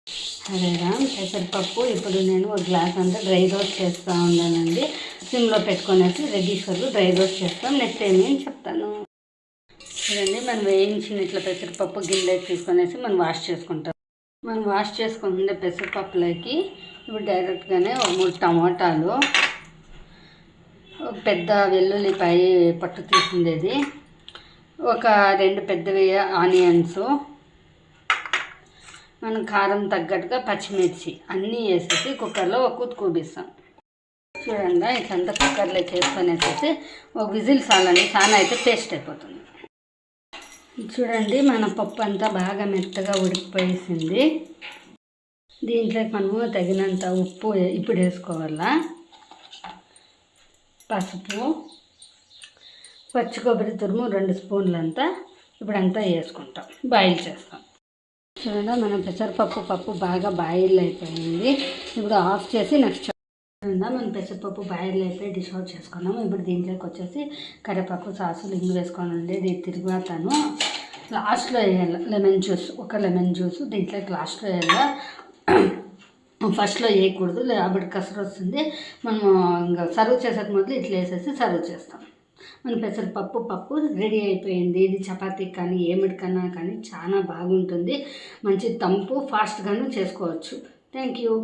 హరే రామ్. పెసరపప్పు ఇప్పుడు నేను ఒక గ్లాస్ అంతా డ్రై రోస్ట్ చేస్తూ ఉన్నానండి. సిమ్లో పెట్టుకొనేసి రెడీ ఫర్ డ్రై రోస్ట్ చేస్తాం. నెక్స్ట్ ఏమి అని చెప్తాను చూడండి. మనం వేయించిన ఇట్లా పెసరపప్పు గిన్నెకి తీసుకొనేసి మనం వాష్ చేసుకుంటాం. మనం వాష్ చేసుకుంటే పెసరపప్పులోకి ఇప్పుడు డైరెక్ట్గానే ఒక 3 టమాటాలు, ఒక పెద్ద వెల్లుల్లిపాయ పట్టు తీసిండేది, ఒక 2 పెద్దవి ఆనియన్స్, మనం కారం తగ్గట్టుగా పచ్చిమిర్చి అన్నీ వేసేసి కుక్కర్లో ఒక కూతు కూబిస్తాం. చూడండి ఇట్లంతా కుక్కర్లోకి వేసుకొనేసేసి ఒక విజిల్ చాలండి, చాలా అయితే పేస్ట్ అయిపోతుంది. చూడండి మన పప్పు అంతా బాగా మెత్తగా ఉడికిపోయేసింది. దీంట్లోకి మనము తగినంత ఉప్పు ఇప్పుడు వేసుకోవాలా, పసుపు, పచ్చి కొబ్బరి తురుము 2 స్పూన్లంతా ఇప్పుడంతా వేసుకుంటాం, బాయిల్ చేస్తాం. చూడండి మన పెసరపప్పు బాగా బాయిల్ అయిపోయింది. ఇప్పుడు ఆఫ్ చేసి నెక్స్ట్ చూడండి మన పెసరపప్పు బాయిల్ అయిపోయి డిష్ అవుట్ చేసుకున్నాము. ఇప్పుడు దీంట్లోకి వచ్చేసి కరివేపాకు, సాసులు, ఇంగు వేసుకొని ఉండేది తిరుగుతాను. లాస్ట్లో వేయాలి లెమన్ జ్యూస్, ఒక లెమన్ జ్యూస్ దీంట్లోకి లాస్ట్లో వేయాలి, ఫస్ట్లో వేయకూడదు, అప్పుడు కసరు వస్తుంది. మనము ఇంకా సర్వ్ చేసేది మొదలు ఇట్లా వేసేసి సర్వ్ చేస్తాం. మన పెసరపప్పు రెడీ అయిపోయింది. ఇది చపాతీ కానీ ఏమిటికన్నా కానీ చాలా బాగుంటుంది. మంచి తంపు ఫాస్ట్గాను చేసుకోవచ్చు. Thank you.